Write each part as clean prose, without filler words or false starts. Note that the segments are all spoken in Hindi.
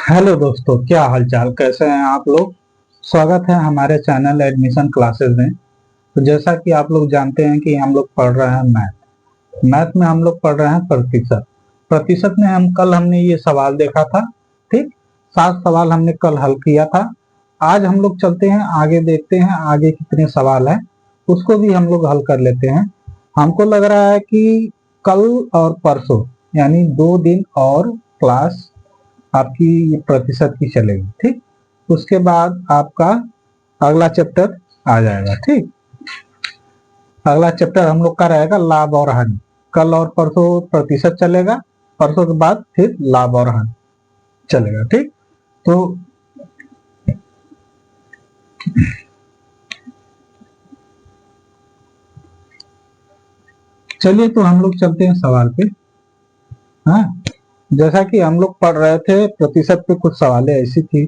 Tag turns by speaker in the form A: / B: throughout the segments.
A: हेलो दोस्तों, क्या हालचाल, कैसे हैं आप लोग। स्वागत है हमारे चैनल एडमिशन क्लासेस में। तो जैसा कि आप लोग जानते हैं कि हम लोग पढ़ रहे हैं मैथ। मैथ में हम लोग पढ़ रहे हैं प्रतिशत। प्रतिशत में हमने ये सवाल देखा था। ठीक, 7 सवाल हमने कल हल किया था। आज हम लोग चलते हैं आगे, देखते हैं आगे कितने सवाल हैं, उसको भी हम लोग हल कर लेते हैं। हमको लग रहा है कि कल और परसों यानी 2 दिन और क्लास आपकी ये प्रतिशत की चलेगी। ठीक, उसके बाद आपका अगला चैप्टर आ जाएगा। ठीक, अगला चैप्टर हम लोग का रहेगा लाभ और हानि। कल और परसों प्रतिशत चलेगा, परसों के बाद फिर लाभ और हानि चलेगा। ठीक, तो चलिए, तो हम लोग चलते हैं सवाल पे। हाँ, जैसा कि हम लोग पढ़ रहे थे प्रतिशत पे, कुछ सवालें ऐसी थी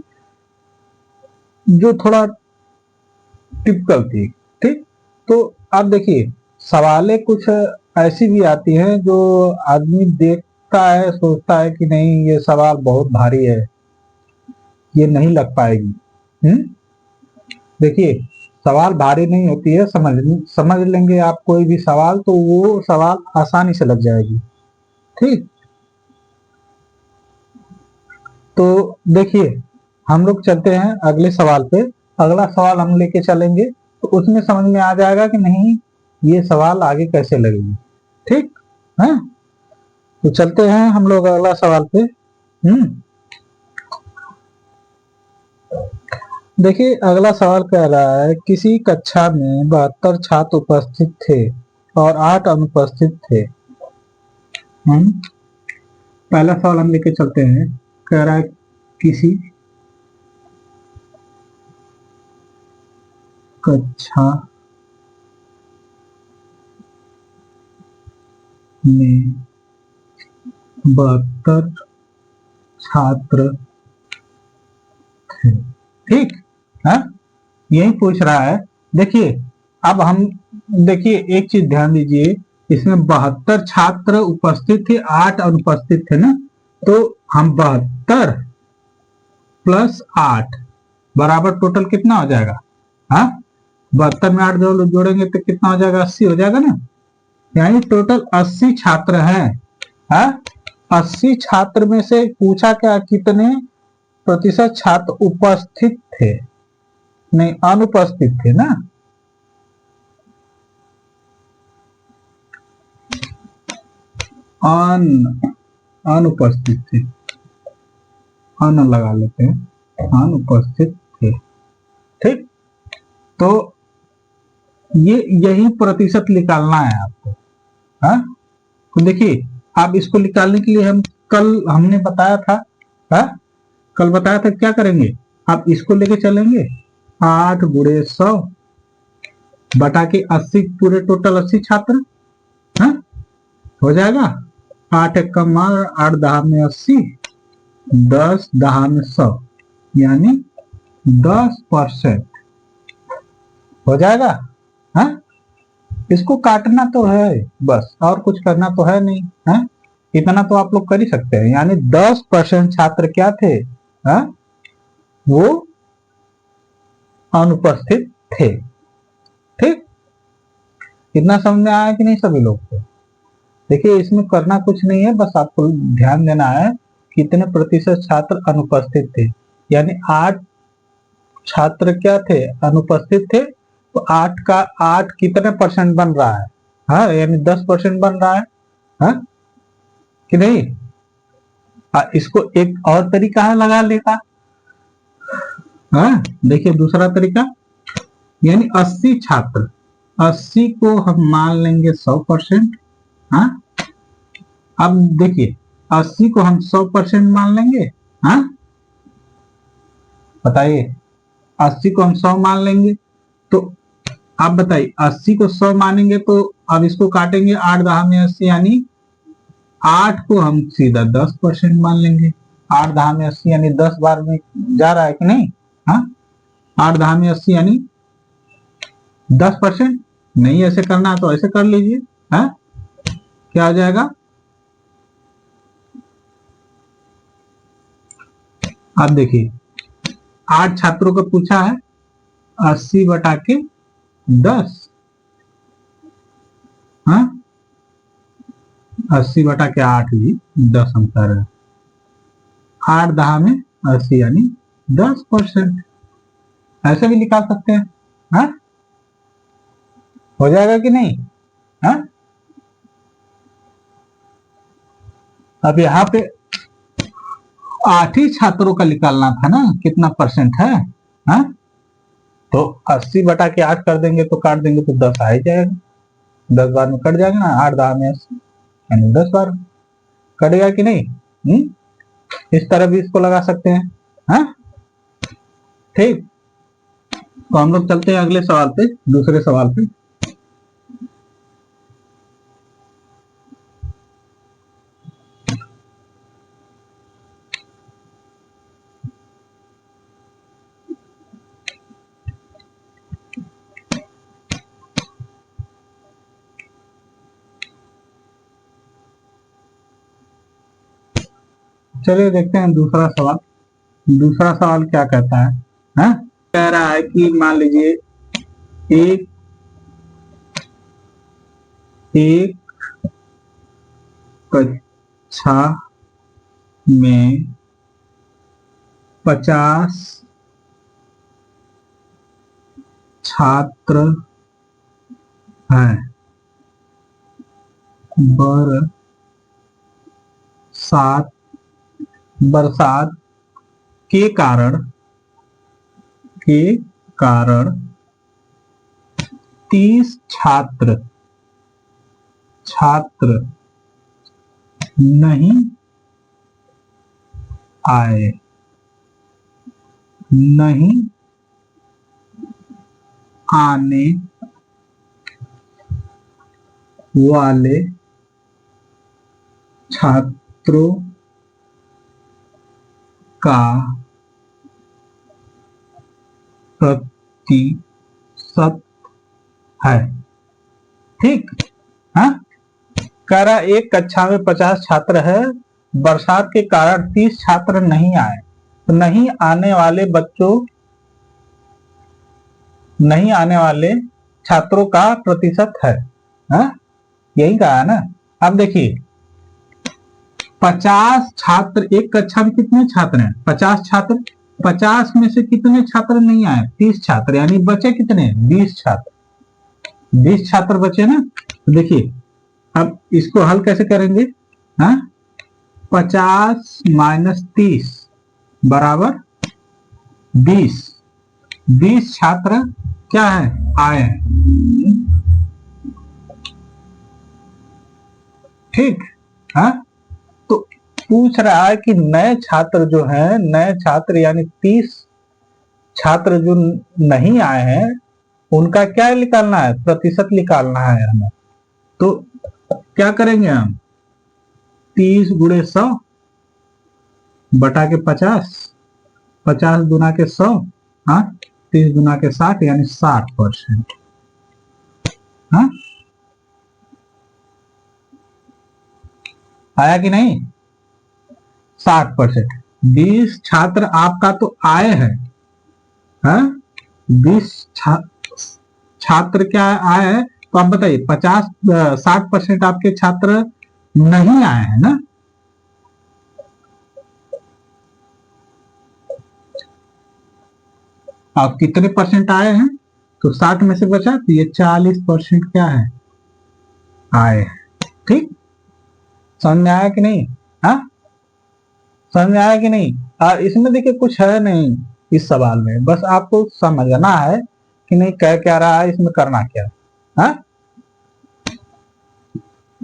A: जो थोड़ा टिपिकल थी। ठीक, तो आप देखिए, सवालें कुछ ऐसी भी आती हैं जो आदमी देखता है, सोचता है कि नहीं ये सवाल बहुत भारी है, ये नहीं लग पाएगी। देखिए, सवाल भारी नहीं होती है, समझ लेंगे आप कोई भी सवाल तो वो सवाल आसानी से लग जाएगी। ठीक, तो देखिए, हम लोग चलते हैं अगले सवाल पे। अगला सवाल हम लेके चलेंगे तो उसमें समझ में आ जाएगा कि नहीं ये सवाल आगे कैसे लगेगी। ठीक है, तो चलते हैं हम लोग अगला सवाल पे। देखिए, अगला सवाल कह रहा है किसी कक्षा में 72 छात्र उपस्थित थे और 8 अनुपस्थित थे। पहला सवाल हम लेके चलते हैं। कह रहा है किसी कक्षा में 72 छात्र थे। ठीक है, यही पूछ रहा है। देखिए, अब हम देखिए एक चीज ध्यान दीजिए, इसमें 72 छात्र उपस्थित थे, 8 अनुपस्थित थे ना। तो हम 72 प्लस 8 बराबर टोटल कितना हो जाएगा। हाँ, 72 में 8 जोड़ेंगे तो कितना हो जाएगा, 80 हो जाएगा ना। यानी टोटल 80 छात्र हैं। हाँ, 80 छात्र में से पूछा क्या, कितने प्रतिशत छात्र उपस्थित थे, नहीं अनुपस्थित थे ना। अनुपस्थित थे, अन लगा लेते हैं, अनुपस्थित थे। ठीक, तो ये यही प्रतिशत निकालना है आपको। हाँ, तो देखिए, आप इसको निकालने के लिए कल हमने बताया था। हाँ, कल बताया था क्या करेंगे, आप इसको लेके चलेंगे 8 गुणे 100 बटा के 80, पूरे टोटल 80 छात्र। हाँ, हो जाएगा 8 एक कम 8 दहा में 80, 10 दहा में 100, यानी 10% हो जाएगा। हाँ, इसको काटना तो है बस, और कुछ करना तो है नहीं। है, इतना तो आप लोग कर ही सकते हैं, यानी 10% छात्र क्या थे, हा? वो अनुपस्थित थे। ठीक, इतना समझ में आया कि नहीं सभी लोग को। देखिए, इसमें करना कुछ नहीं है, बस आपको ध्यान देना है कितने प्रतिशत छात्र अनुपस्थित थे। यानी 8 छात्र क्या थे, अनुपस्थित थे। तो 8 का 8 कितने परसेंट बन रहा है, हाँ यानी 10% बन रहा है। हाँ कि नहीं। इसको एक और तरीका है लगा लेगा। हाँ, देखिए दूसरा तरीका, यानी 80 छात्र, 80 को हम मान लेंगे 100%। हाँ, अब देखिए 80 को हम 100% मान लेंगे। हाँ, बताइए, 80 को हम 100 मान लेंगे तो आप बताइए, 80 को 100 मानेंगे तो अब इसको काटेंगे 8 दहा में 80, यानी 8 को हम सीधा 10% मान लेंगे। 8 दहा में 80 यानी 10 बार में जा रहा है कि नहीं। हाँ, 8 दहा में 80 यानी 10%। नहीं ऐसे करना है तो ऐसे कर लीजिए। हाँ, क्या आ जाएगा, अब देखिए 8 छात्रों को पूछा है, 80/10। हाँ, 80/8 ही 10 अंतर है। 8 10 में 80 यानी 10%। ऐसे भी निकाल सकते हैं। हाँ, हो जाएगा कि नहीं? हाँ, अब यहाँ पे 8 ही छात्रों का निकालना था ना, कितना परसेंट है। हाँ, तो 80/8 कर देंगे तो काट देंगे तो 10 आ ही जाएगा। 10 बार में कट जाएगा ना, 8 10 में 80 यानी 10 बार कटेगा कि नहीं। इस तरह भी इसको लगा सकते हैं। हाँ, ठीक। तो हम लोग चलते हैं अगले सवाल पे, दूसरे सवाल पे। चलिए देखते हैं दूसरा सवाल। दूसरा सवाल क्या कहता है? हाँ? कह रहा है कि मान लीजिए एक एक कक्षा में 50 छात्र हैं। बरसात बरसात के कारण के कारण 30 छात्र छात्र नहीं आए। नहीं आने वाले छात्रों का प्रतिशत है। ठीक। हाँ, कह रहा एक कक्षा में 50 छात्र है, बरसात के कारण 30 छात्र नहीं आए, तो नहीं आने वाले छात्रों का प्रतिशत है। हाँ? यही कहा है ना। अब देखिए 50 छात्र, एक कक्षा में कितने छात्र हैं? 50 छात्र। 50 में से कितने छात्र नहीं आए? 30 छात्र, यानी बचे कितने? 20 छात्र। 20 छात्र बचे ना। तो देखिए अब इसको हल कैसे करेंगे? हाँ, 50 माइनस 30 बराबर 20। 20 छात्र क्या है? आए हैं। ठीक। हाँ, तो पूछ रहा है कि नए छात्र जो हैं, नए छात्र यानी 30 छात्र जो नहीं आए हैं, उनका क्या निकालना है? प्रतिशत निकालना है हमें। तो क्या करेंगे हम? 30 गुणे 100 बटा के 50, 50 गुना के 100, हाँ, 30 गुना के 60 यानी 60%। हाँ, आया कि नहीं? 60%। 20 छात्र आपका तो आए हैं। हाँ, 20 छात्र क्या आए हैं? तो आप बताइए 60% आपके छात्र नहीं आए हैं ना। आप कितने परसेंट आए हैं? तो 60 में से बचा तो ये 40% क्या है? आए। ठीक। समझ में आया कि नहीं? हाँ, समझ में आया कि नहीं? इसमें देखिए कुछ है नहीं इस सवाल में, बस आपको समझना है कि नहीं कह क्या रहा है, इसमें करना क्या है। हाँ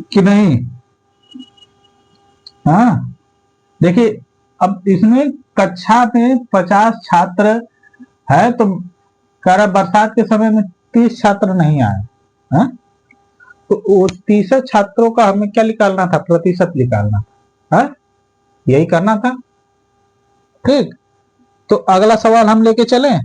A: कि नहीं? हाँ, देखिए अब इसमें कक्षा में 50 छात्र है, तो कह रहा बरसात के समय में 30 छात्र नहीं आए। हाँ? तो वो 30 छात्रों का हमें क्या निकालना था? प्रतिशत निकालना था। हाँ? यही करना था। ठीक। तो अगला सवाल हम लेके चलें।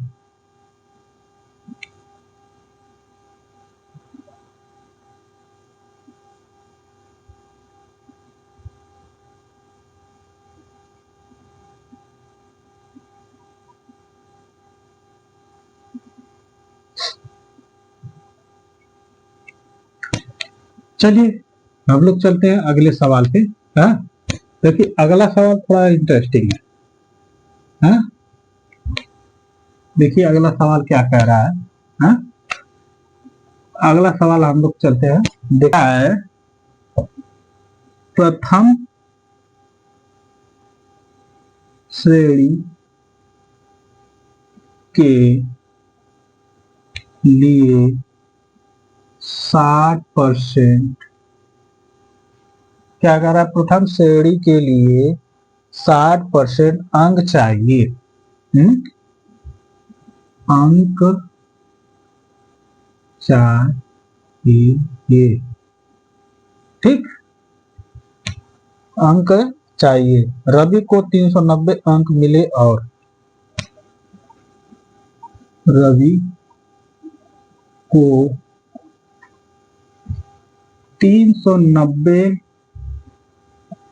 A: चलिए हम लोग चलते हैं अगले सवाल पे। हाँ, देखिए अगला सवाल थोड़ा इंटरेस्टिंग है। हाँ, देखिए अगला सवाल क्या कह रहा है। हाँ, अगला सवाल हम लोग चलते हैं। देखा है प्रथम श्रेणी के लिए 60%, क्या कह रहा है, प्रथम श्रेणी के लिए 60% अंक चाहिए। अंक चाहिए, ठीक, अंक चाहिए। रवि को 390 अंक मिले और रवि को 390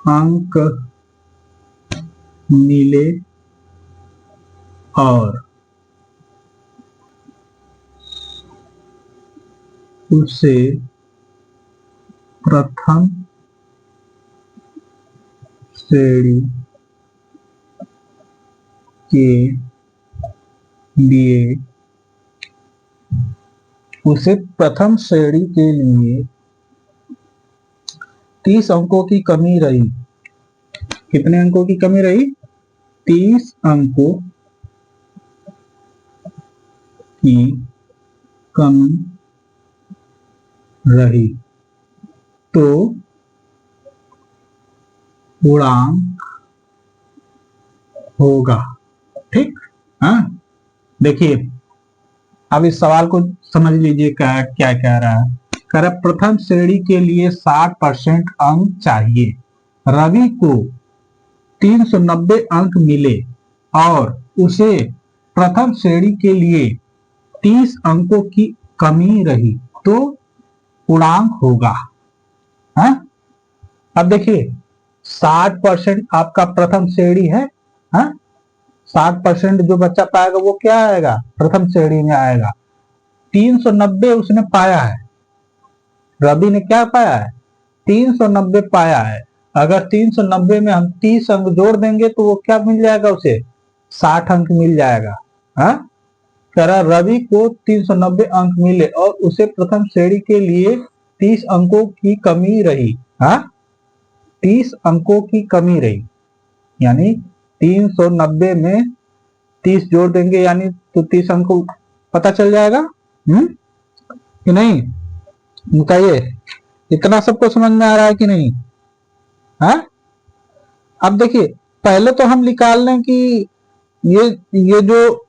A: अंक मिले और उसे प्रथम श्रेणी के लिए उसे प्रथम श्रेणी के लिए 30 अंकों की कमी रही। कितने अंकों की कमी रही? 30 अंकों की कमी रही तो पूर्णांक होगा। ठीक। हाँ, देखिए अब इस सवाल को समझ लीजिए क्या क्या कह रहा है। कह रहा प्रथम श्रेणी के लिए 60% अंक चाहिए। रवि को 390 अंक मिले और उसे प्रथम श्रेणी के लिए 30 अंकों की कमी रही तो पूर्णांक होगा। हाँ? अब देखिए 60% आपका प्रथम श्रेणी है। हाँ? 60% जो बच्चा पाएगा वो क्या आएगा? प्रथम श्रेणी में आएगा। 390 उसने पाया है, रवि ने क्या पाया है? 390 पाया है। अगर 390 में हम 30 अंक जोड़ देंगे तो वो क्या मिल जाएगा? उसे 60 अंक मिल जाएगा। हाँ, कह रहा रवि को 390 अंक मिले और उसे प्रथम श्रेणी के लिए 30 अंकों की कमी रही। हाँ, 30 अंकों की कमी रही, यानी 390 में 30 जोड़ देंगे यानी तो 30 अंक पता चल जाएगा। कि नहीं? बताइए, इतना सबको समझ में आ रहा है कि नहीं? हाँ, अब देखिए पहले तो हम निकाल लें कि ये जो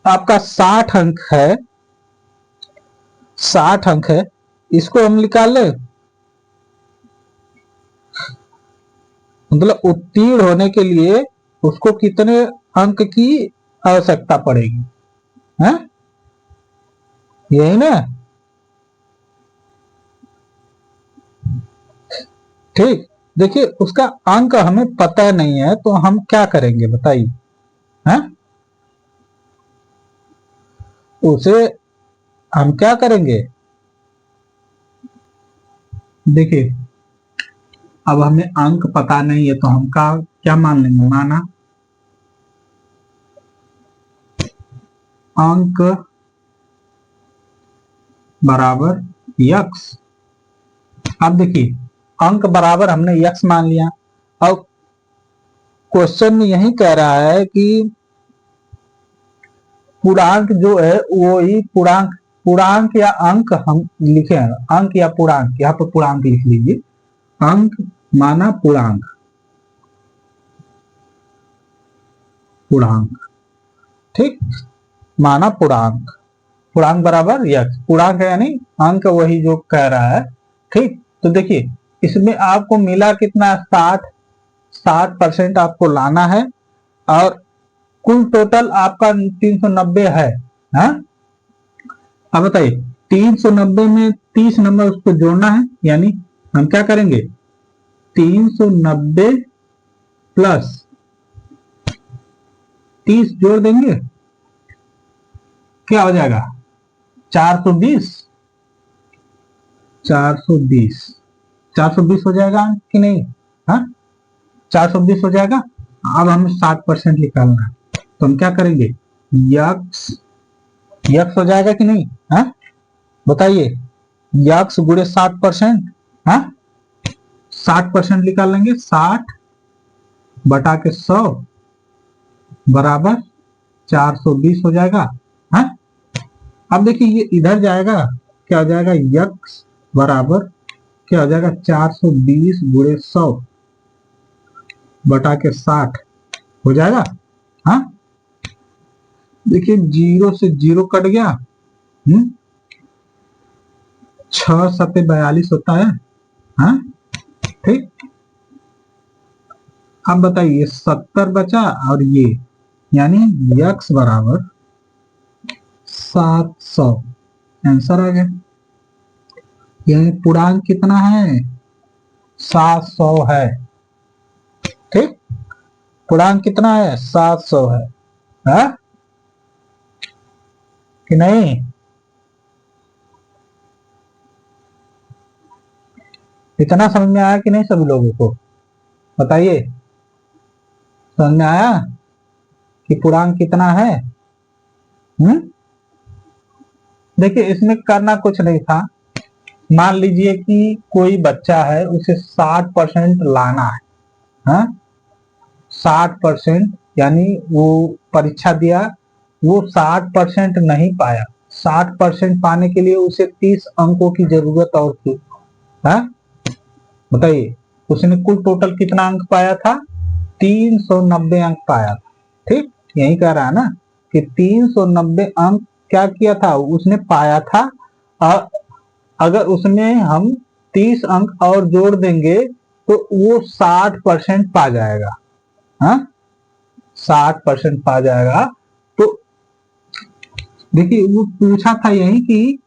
A: आपका 60 अंक है, 60 अंक है, इसको हम निकाल लें। मतलब उत्तीर्ण होने के लिए उसको कितने अंक की आवश्यकता पड़ेगी? है यही ना? ठीक। देखिए उसका अंक हमें पता नहीं है तो हम क्या करेंगे बताइए? हैं? उसे हम क्या करेंगे? देखिए अब हमें अंक पता नहीं है तो हम क्या मान लेंगे? माना अंक बराबर यक्स। अब देखिए अंक बराबर हमने यक्स मान लिया। अब क्वेश्चन में यही कह रहा है कि पूर्णांक जो है वो ही पूर्णांक, पूर्णांक या अंक हम लिखे हैं, अंक या पूर्णांक, यहाँ पर पूर्णांक लिख लीजिए। अंक माना पूर्णांक, पूर्णांक, ठीक, माना पूर्णांक, पूर्णांक बराबर यक्स। पूर्णांक है यानी अंक वही जो कह रहा है। ठीक, तो देखिए इसमें आपको मिला कितना? 60% आपको लाना है और कुल टोटल आपका 390 है। हाँ? अब बताइए 390 में 30 नंबर उसको जोड़ना है, यानी हम क्या करेंगे? 390 प्लस 30 जोड़ देंगे, क्या हो जाएगा? 420। 420 420 हो जाएगा कि नहीं? हाँ, 420 हो जाएगा। अब हमें 60% निकालना है, तो हम क्या करेंगे, यक्स यक्स हो जाएगा कि नहीं? हाँ, बताइए, यक्स गुणे 60%, हाँ, 60% निकाल लेंगे, 60 बटा के 100 बराबर 420 हो जाएगा। हाँ, अब देखिए ये इधर जाएगा, क्या हो जाएगा, यक्स बराबर क्या हो जाएगा, 420 गुणे 100 बटा के 60 हो जाएगा। हाँ, देखिए जीरो से जीरो कट गया, 6 सत्ते 42 होता है। हाँ, ठीक, अब बताइए 70 बचा और ये, यानी यक्स बराबर 700 आंसर आ गया। यानी पूर्णांक कितना है, 700 है। ठीक, पूर्णांक कितना है, 700 है। हा? कि नहीं? इतना समझ में आया कि नहीं सभी लोगों को? बताइए, समझ में आया कि पूर्णांक कितना है? देखिए इसमें करना कुछ नहीं था। मान लीजिए कि कोई बच्चा है, उसे 60% लाना है। हाँ, 60%, यानी वो परीक्षा दिया, वो 60% नहीं पाया। 60% पाने के लिए उसे 30 अंकों की जरूरत और थी। हाँ, बताइए, उसने कुल टोटल कितना अंक पाया था, 390 अंक पाया था। ठीक, यही कह रहा है ना कि 390 अंक क्या किया था, उसने पाया था। अगर उसमें हम 30 अंक और जोड़ देंगे तो वो 60% पा जाएगा। हाँ, 60% पा जाएगा। तो देखिए वो पूछा था यही कि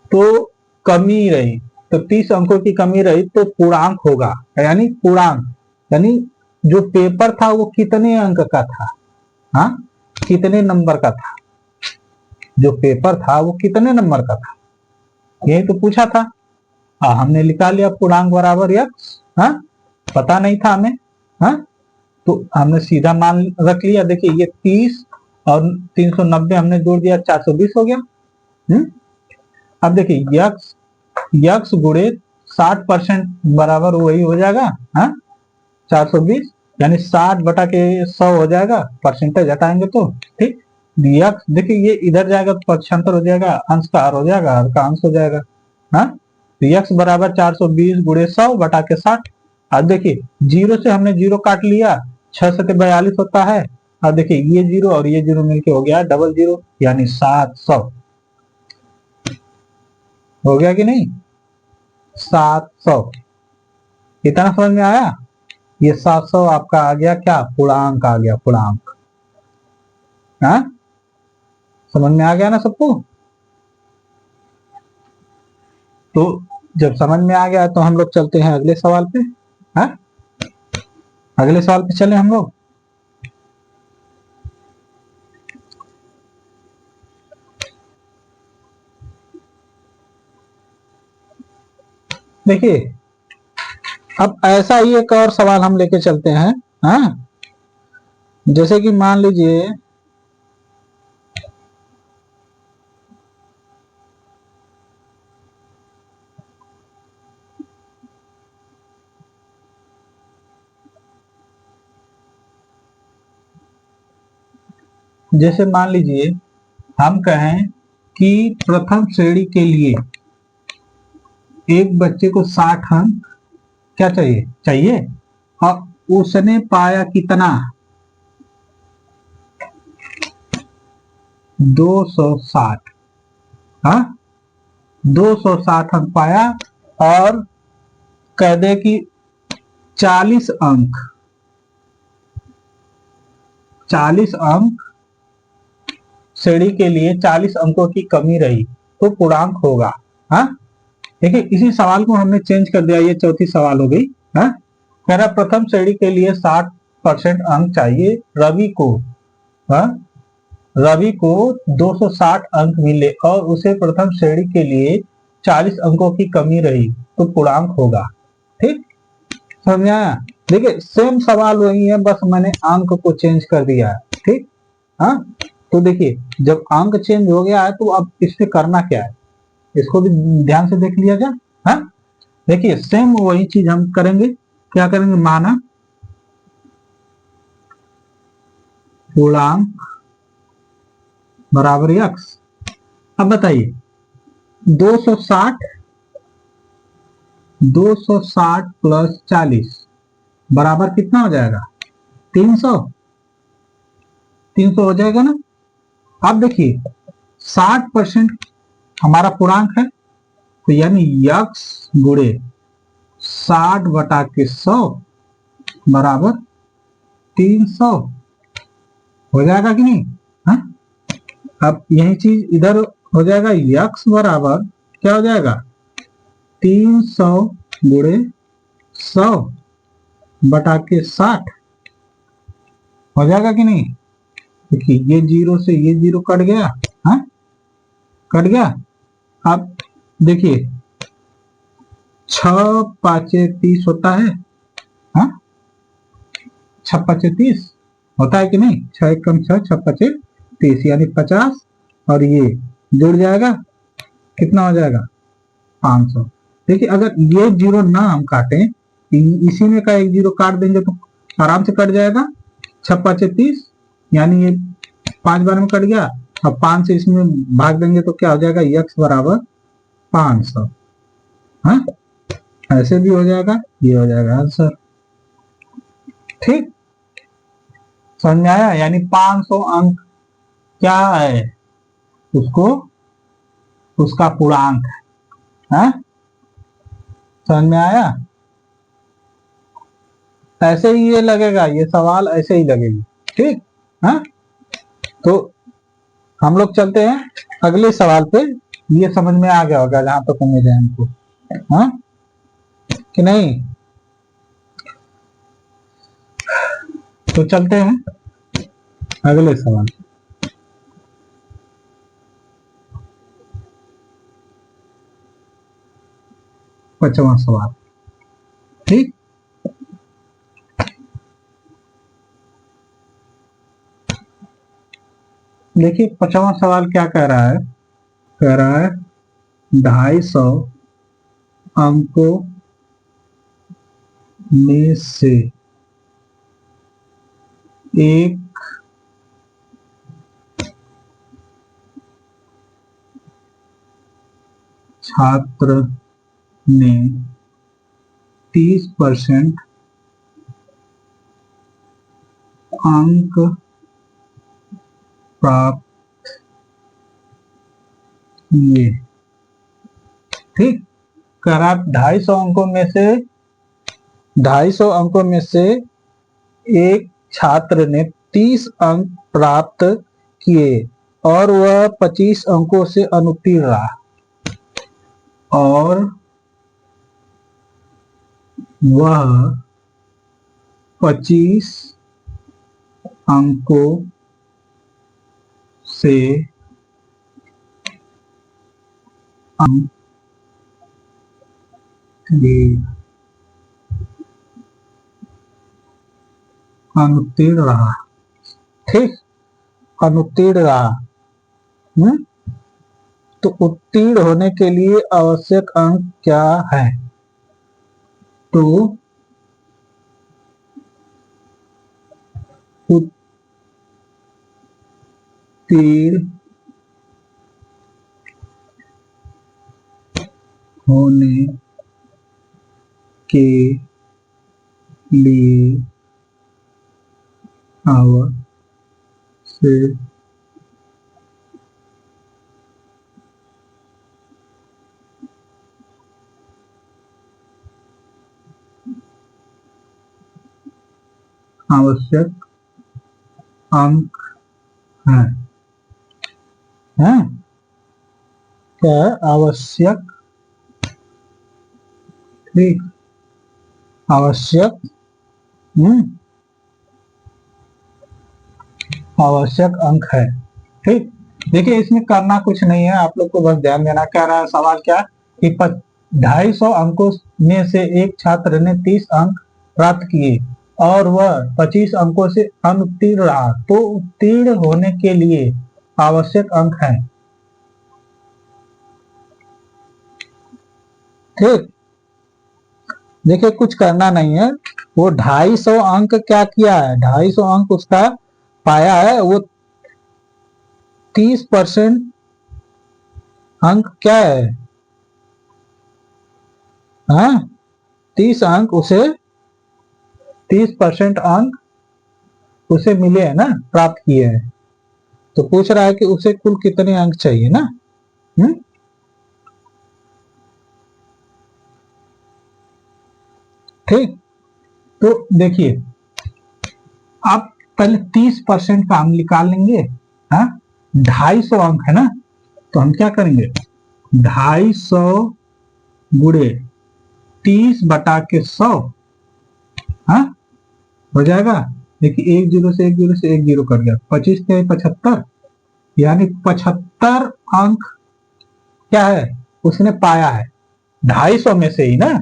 A: तो कमी रही, तो 30 अंकों की कमी रही तो पूर्णांक होगा, यानी पूर्णांक, यानी जो पेपर था वो कितने अंक का था। हाँ, कितने नंबर का था, जो पेपर था वो कितने नंबर का था, यही तो पूछा था। हमने निकाल लिया पूर्णांक बराबर यक्स। हाँ, पता नहीं था हमें। हाँ, तो हमने सीधा मान रख लिया। देखिए ये 30 और 390 हमने जोड़ दिया, 420 हो गया। अब देखिए यक्स यक्स गुणे 60% बराबर वही हो जाएगा। हाँ, 420, यानी 60 बटा के 100 हो जाएगा, परसेंटेज हटाएंगे तो। ठीक, यक्स देखिए ये इधर जाएगा तो पक्षांतर हो जाएगा, अंश का हर हो जाएगा, हर का अंश हो जाएगा। हाँ, तो यक्स बराबर 420 गुणे 100 बटा के 60। अब देखिए जीरो से हमने जीरो काट लिया, 6 से 42 होता है। अब देखिए ये जीरो और ये जीरो मिलके हो गया डबल जीरो, यानी 700 हो गया कि नहीं, 700। इतना समझ में आया? ये 700 आपका आ गया, क्या पूर्णांक आ गया, पूर्णांक। हाँ, समझ में आ गया ना सबको? तो जब समझ में आ गया तो हम लोग चलते हैं अगले सवाल पे। हाँ, अगले सवाल पे चले हम लोग। देखिए अब ऐसा ही एक और सवाल हम लेके चलते हैं। हाँ, जैसे कि मान लीजिए हम कहें कि प्रथम श्रेणी के लिए एक बच्चे को 60 अंक क्या चाहिए चाहिए और उसने पाया कितना, 260। हाँ, 260 अंक पाया और कह दे कि 40 अंक 40 अंक श्रेणी के लिए 40 अंकों की कमी रही तो पूर्णांक होगा। हाँ, देखिए इसी सवाल को हमने चेंज कर दिया, ये चौथी सवाल हो गई। हाँ, कह रहा प्रथम श्रेणी के लिए 60% अंक चाहिए रवि को। हाँ, रवि को 260 अंक मिले और उसे प्रथम श्रेणी के लिए 40 अंकों की कमी रही तो पूर्णांक होगा। ठीक, समझ में आया? देखिए सेम सवाल वही है, बस मैंने अंक को चेंज कर दिया है। ठीक, हाँ, तो देखिए जब अंक चेंज हो गया है तो अब इसमें करना क्या है, इसको भी ध्यान से देख लिया जाए। हाँ, देखिए सेम वही चीज हम करेंगे। क्या करेंगे, माना पूर्णांक बराबर x। अब बताइए 260 प्लस 40 बराबर कितना हो जाएगा, 300। 300 हो जाएगा ना। अब देखिए 60% हमारा पूर्णांक है, तो यानी x गुणे 60/100 बराबर 300 हो जाएगा कि नहीं। हाँ? अब यही चीज इधर हो जाएगा, x बराबर क्या हो जाएगा, 300 गुणे 100/60 हो जाएगा कि नहीं। देखिए ये जीरो से ये जीरो कट गया। हाँ, कट गया। अब देखिए 6×5 = 30 होता है। हाँ, 6×5 = 30 होता है कि नहीं। 6×1 = 6, 6×5 = 30 यानी 50, और ये जुड़ जाएगा, कितना हो जाएगा, 500। देखिए अगर ये जीरो ना हम काटें, इसी में का एक जीरो काट देंगे तो आराम से कट जाएगा। 6×5 = 30 यानी ये 5 बार में कट गया। अब 5 से इसमें भाग देंगे तो क्या हो जाएगा, x बराबर 500। हाँ, ऐसे भी हो जाएगा, ये हो जाएगा आंसर। ठीक, समझ में आया। यानी 500 अंक क्या है, उसको उसका पूर्णांक है। समझ में आया। ऐसे ही ये लगेगा, ये सवाल ऐसे ही लगेगी। ठीक, हाँ, तो हम लोग चलते हैं अगले सवाल पे। ये समझ में आ गया होगा जहां तक उम्मीद है हमको, हाँ कि नहीं। तो चलते हैं अगले सवाल। पांचवा सवाल। ठीक, देखिए पांचवा सवाल क्या कह रहा है, कह रहा है 250 अंकों में से एक छात्र ने 30% अंक प्राप्त किए। ठीक, कह रहा 250 अंकों में से 250 अंकों में से एक छात्र ने 30 अंक प्राप्त किए और वह 25 अंकों से अनुत्तीर्ण रहा, और वह 25 अंकों से अनुत्तीर्ण रहा। ठीक, अनुत्तीर्ण रहा। तो उत्तीर्ण होने के लिए आवश्यक अंक क्या है, तो उत्तीर्ण होने के लिए आवश्यक आवश्यक अंक है। हैं? क्या आवश्यक, ठीक, आवश्यक, आवश्यक अंक है। ठीक, देखिए इसमें करना कुछ नहीं है, आप लोग को बस ध्यान देना। कह रहा है सवाल क्या, कि 250 अंकों में से एक छात्र ने 30 अंक प्राप्त किए और वह 25 अंकों से अनुत्तीर्ण रहा, तो उत्तीर्ण होने के लिए आवश्यक अंक है। ठीक, देखिए कुछ करना नहीं है, वो 250 अंक क्या किया है, 250 अंक उसका पाया है, वो 30% अंक क्या है, हाँ 30 अंक उसे 30% अंक उसे मिले हैं ना, प्राप्त किए हैं। तो पूछ रहा है कि उसे कुल कितने अंक चाहिए ना। ठीक, तो देखिए आप पहले 30% का हम निकाल लेंगे। हाँ 250 अंक है ना, तो हम क्या करेंगे, 250 गुणे 30/100, हाँ हो जाएगा। देखिए एक जीरो से एक जीरो से एक जीरो कट गया, 25 के 75, यानी 75 अंक क्या है उसने पाया है 250 में से ही ना।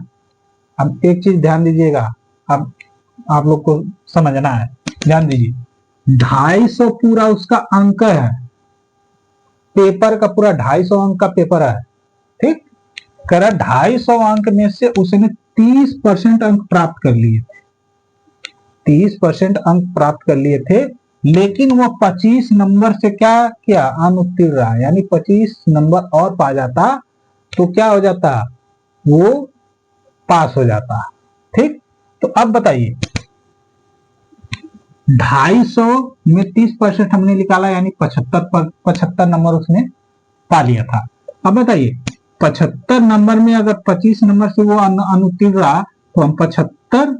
A: अब एक चीज ध्यान दीजिएगा, अब आप लोग को समझना है, ध्यान दीजिए, 250 पूरा उसका अंक है, पेपर का पूरा 250 अंक का पेपर है। ठीक, करा 250 अंक में से उसने 30% अंक प्राप्त कर लिए, 30% अंक प्राप्त कर लिए थे, लेकिन वो 25 नंबर से क्या किया, अनुत्तीर्ण रहा, यानी 25 नंबर और पा जाता तो क्या हो जाता, वो पास हो जाता। ठीक, तो अब बताइए 250 में 30% हमने निकाला, यानी 75 नंबर उसने पा लिया था। अब बताइए 75 नंबर में अगर 25 नंबर से वो अनुत्तीर्ण रहा, तो हम 75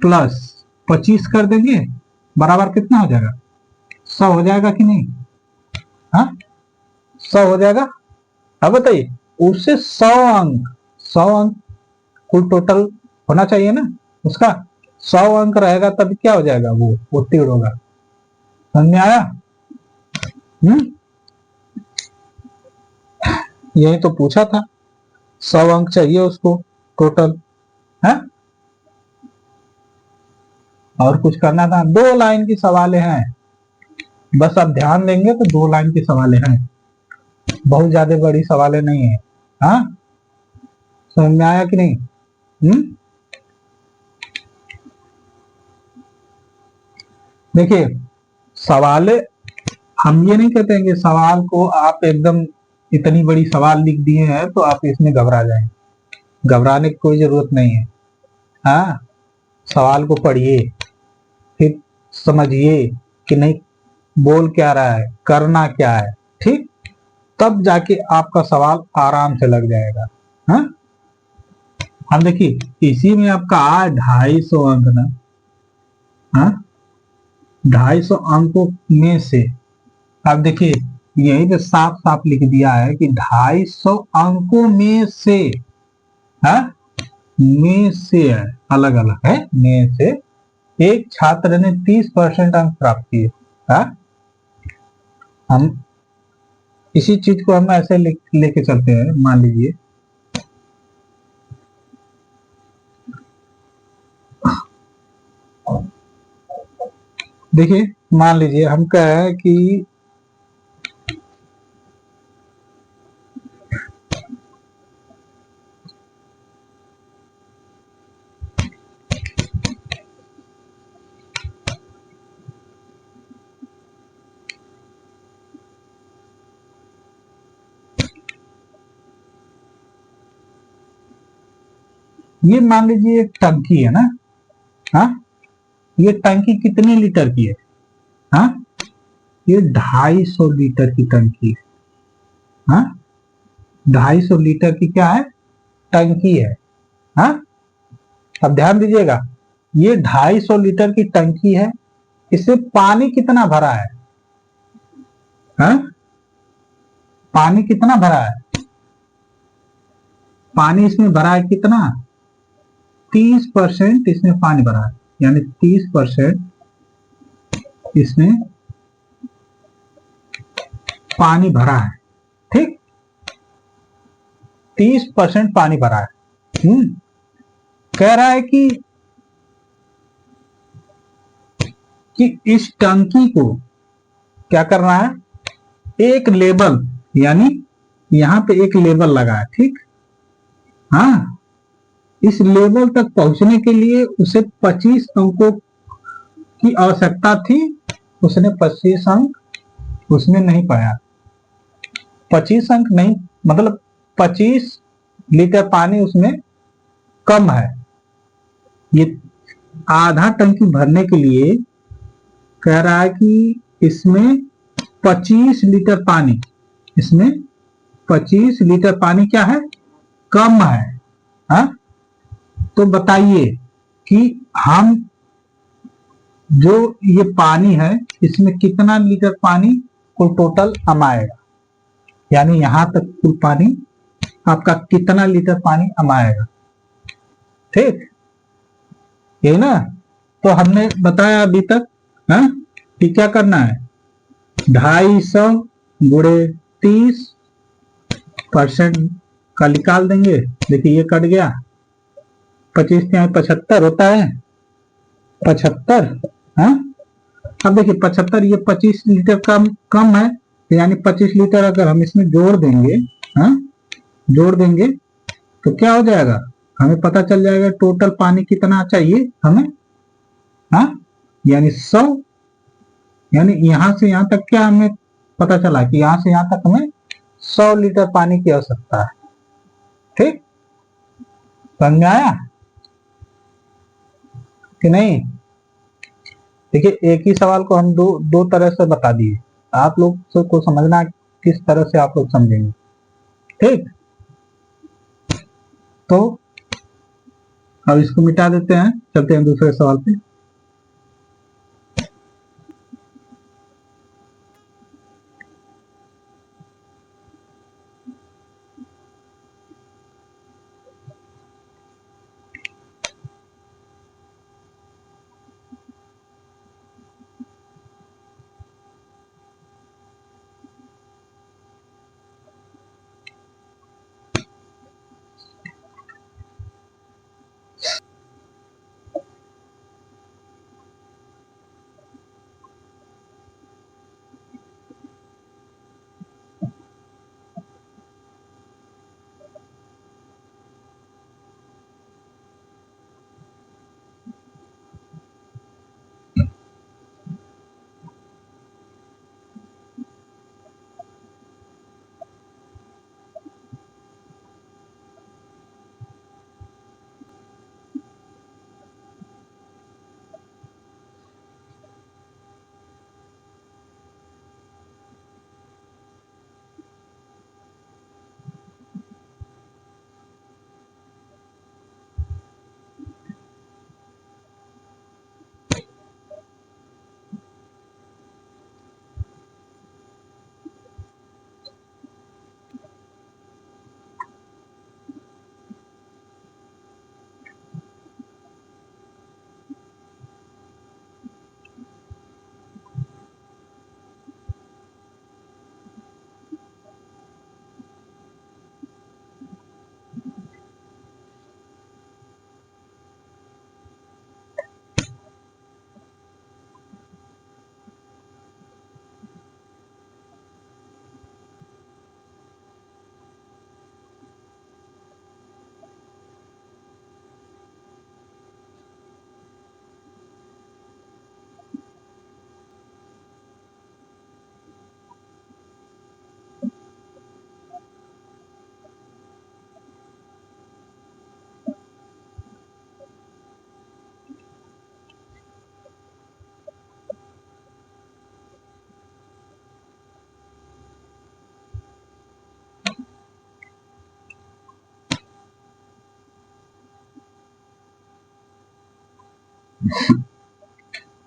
A: प्लस 25 कर देंगे, बराबर कितना हो जाएगा, 100 हो जाएगा कि नहीं, हाँ 100 हो जाएगा। अब बताइए उससे 100 अंक कुल टोटल होना चाहिए ना उसका, 100 अंक रहेगा तब क्या हो जाएगा, वो उत्तीर्ण होगा। समझ में आया। यही तो पूछा था, 100 अंक चाहिए उसको टोटल है, और कुछ करना था। 2 लाइन की सवाल हैं, बस आप ध्यान देंगे तो 2 लाइन की सवाल हैं, बहुत ज्यादा बड़ी सवाल नहीं है। हाँ समझ में आया कि नहीं। देखिए सवाल, हम ये नहीं कहते हैं कि सवाल को आप एकदम इतनी बड़ी सवाल लिख दिए हैं तो आप इसमें घबरा जाएं, घबराने की कोई जरूरत नहीं है। हाँ सवाल को पढ़िए, फिर समझिए कि नहीं बोल क्या रहा है, करना क्या है, ठीक, तब जाके आपका सवाल आराम से लग जाएगा। हाँ अब देखिए इसी में आपका 250 अंक ना, हाँ 250 अंकों में से, अब देखिए यही पे साफ साफ लिख दिया है कि 250 अंकों में से, हाँ में से है, अलग अलग है, में से एक छात्र ने 30% अंक प्राप्त किए। हाँ हम इसी चीज को हम ऐसे लेके चलते हैं, मान लीजिए देखिए मान लीजिए हम कह रहे हैं कि ये मान लीजिए एक टंकी है ना, हाँ ये टंकी कितने लीटर की है, हाँ ये 250 लीटर की टंकी है। हाँ 250 लीटर की क्या है, टंकी है। हाँ अब ध्यान दीजिएगा, ये 250 लीटर की टंकी है, इसमें पानी कितना भरा है, हाँ पानी कितना भरा है, पानी इसमें भरा है कितना, 30% इसमें पानी भरा है, यानी 30% इसमें पानी भरा है। ठीक, 30% पानी भरा है। कह रहा है कि इस टंकी को क्या करना है, एक लेवल, यानी यहां पे एक लेवल लगा है, ठीक। हाँ, इस लेवल तक पहुंचने के लिए उसे 25 अंकों की आवश्यकता थी। उसने 25 अंक उसमें नहीं पाया। 25 अंक नहीं, मतलब 25 लीटर पानी उसमें कम है। ये आधा टंकी भरने के लिए कह रहा है कि इसमें 25 लीटर पानी, इसमें 25 लीटर पानी क्या है, कम है। हा? तो बताइए कि हम जो ये पानी है इसमें कितना लीटर पानी कुल टोटल हम आएगा, यानी यहां तक कुल पानी आपका कितना लीटर पानी आएगा, ठीक, यही ना। तो हमने बताया अभी तक कि क्या करना है, 250 गुणे 30% का निकाल देंगे। देखिए ये कट गया, 25 के 75 होता है, 75। अब देखिए 75, ये 25 लीटर कम है, यानी 25 लीटर अगर हम इसमें जोड़ देंगे, जोड़ देंगे तो क्या हो जाएगा, हमें पता चल जाएगा टोटल पानी कितना चाहिए हमें। यानी 100, यानी यहां से यहां तक क्या हमें पता चला कि यहां से यहां तक हमें 100 लीटर पानी की आवश्यकता है, ठीक। समझ में आया कि नहीं। देखिए एक ही सवाल को हम दो तरह से बता दिए, आप लोग को समझना किस तरह से आप लोग समझेंगे, ठीक। तो अब इसको मिटा देते हैं, चलते हैं दूसरे सवाल पे।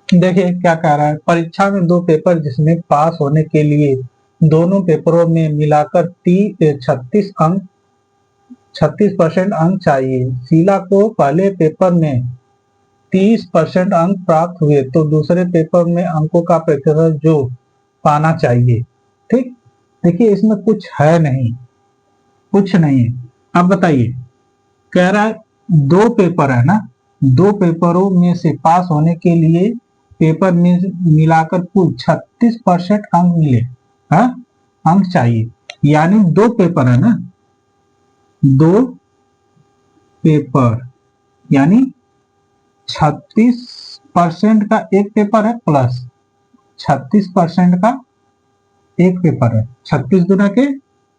A: देखिए क्या कह रहा है, परीक्षा में 2 पेपर जिसमें पास होने के लिए दोनों पेपरों में मिलाकर 36% अंक चाहिए। शीला को पहले पेपर में 30% अंक प्राप्त हुए तो दूसरे पेपर में अंकों का प्रतिशत जो पाना चाहिए, ठीक। देखिए इसमें कुछ है नहीं, कुछ नहीं है। अब बताइए, कह रहा है 2 पेपर है ना, 2 पेपरों में से पास होने के लिए पेपर में मिलाकर कुल 36% अंक मिले। हाँ, अंक चाहिए, यानी 2 पेपर है ना, 2 पेपर यानी 36% का एक पेपर है प्लस 36% का एक पेपर है। 36 गुना के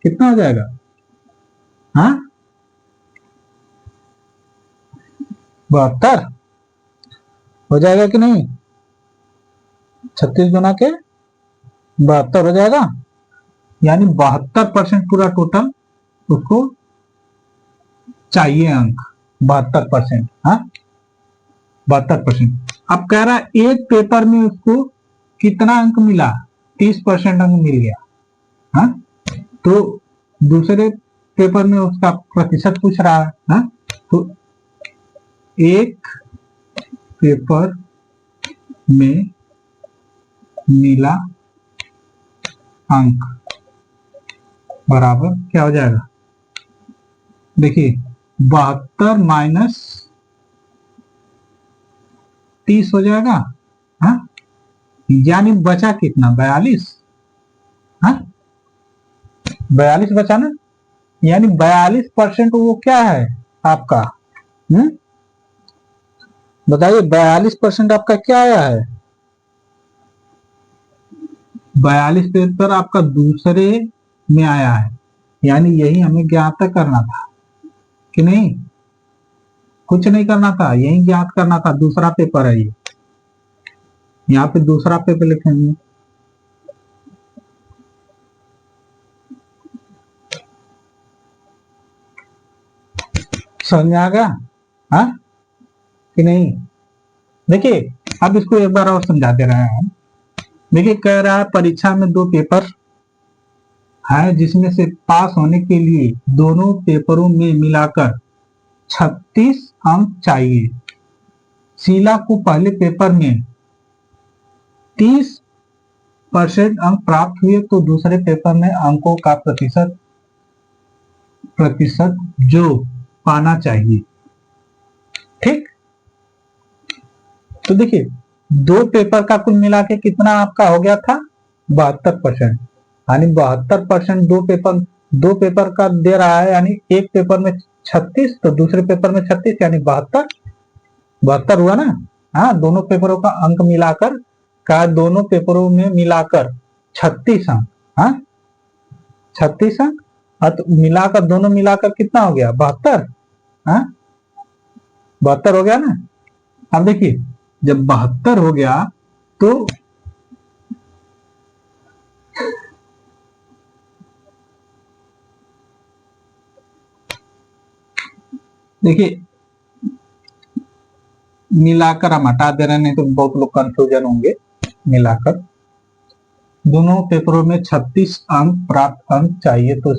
A: कितना हो जाएगा? हाँ, 72 हो जाएगा कि नहीं? 36 गुना के 72 हो जाएगा, यानी 72% पूरा टोटल उसको चाहिए अंक, 72%। हाँ, 72%। अब कह रहा है एक पेपर में उसको कितना अंक मिला? 30% अंक मिल गया। हाँ, तो दूसरे पेपर में उसका प्रतिशत पूछ रहा है। हाँ, तो एक पेपर में मिला अंक बराबर क्या हो जाएगा? देखिए 72 माइनस 30 हो जाएगा। हाँ, यानी बचा कितना? 42। हाँ, 42 बचा ना, यानी 42% वो क्या है आपका? बताइए 42% आपका क्या आया है? 42 पेपर आपका दूसरे में आया है, यानी यही हमें ज्ञात करना था कि नहीं? कुछ नहीं करना था, यही ज्ञात करना था। दूसरा पेपर है ये, यहाँ पे दूसरा पेपर लिखेंगे। समझ में आ गया? हाँ कि नहीं? देखिए अब इसको एक बार और समझा दे रहे हैं हम। देखिए कह रहा है परीक्षा में 2 पेपर है, जिसमें से पास होने के लिए दोनों पेपरों में मिलाकर 36 अंक चाहिए। शीला को पहले पेपर में 30% अंक प्राप्त हुए, तो दूसरे पेपर में अंकों का प्रतिशत जो पाना चाहिए। ठीक, तो देखिए 2 पेपर का कुल मिला के कितना आपका हो गया था? 72%। यानी 72% दो पेपर का दे रहा है, यानी एक पेपर में 36 तो दूसरे पेपर में 36, यानी 72 हुआ ना। हाँ, दोनों पेपरों का अंक मिलाकर का दोनों पेपरों में मिलाकर 36 अंक। हाँ, 36 अंक, तो मिलाकर दोनों मिलाकर कितना हो गया? 72। हाँ, 72 हो गया ना। अब देखिए जब 72 हो गया तो देखिए मिलाकर हम हटा दे रहे हैं, नहीं तो बहुत लोग कंफ्यूजन होंगे। मिलाकर दोनों पेपरों में 36 अंक प्राप्त अंक चाहिए, तो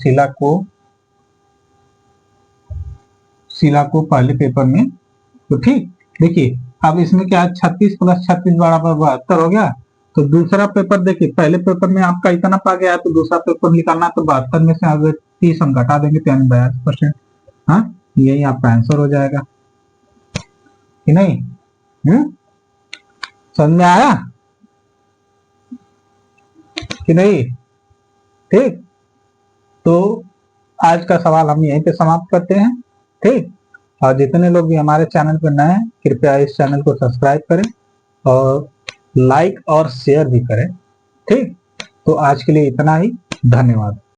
A: शीला को पहले पेपर में, तो ठीक। देखिए अब इसमें क्या है, 36 प्लस 36 बराबर 72 हो गया। तो दूसरा पेपर देखिए, पहले पेपर में आपका इतना पा गया है, तो दूसरा पेपर निकालना, तो 72 में से अगर 30 हम घटा देंगे तो यानी 42%। हाँ, यही आपका आंसर हो जाएगा कि नहीं? समझ में आया कि नहीं? ठीक, तो आज का सवाल हम यहीं पे समाप्त करते हैं। ठीक, और जितने लोग भी हमारे चैनल पर नए हैं, कृपया इस चैनल को सब्सक्राइब करें और लाइक और शेयर भी करें। ठीक, तो आज के लिए इतना ही। धन्यवाद।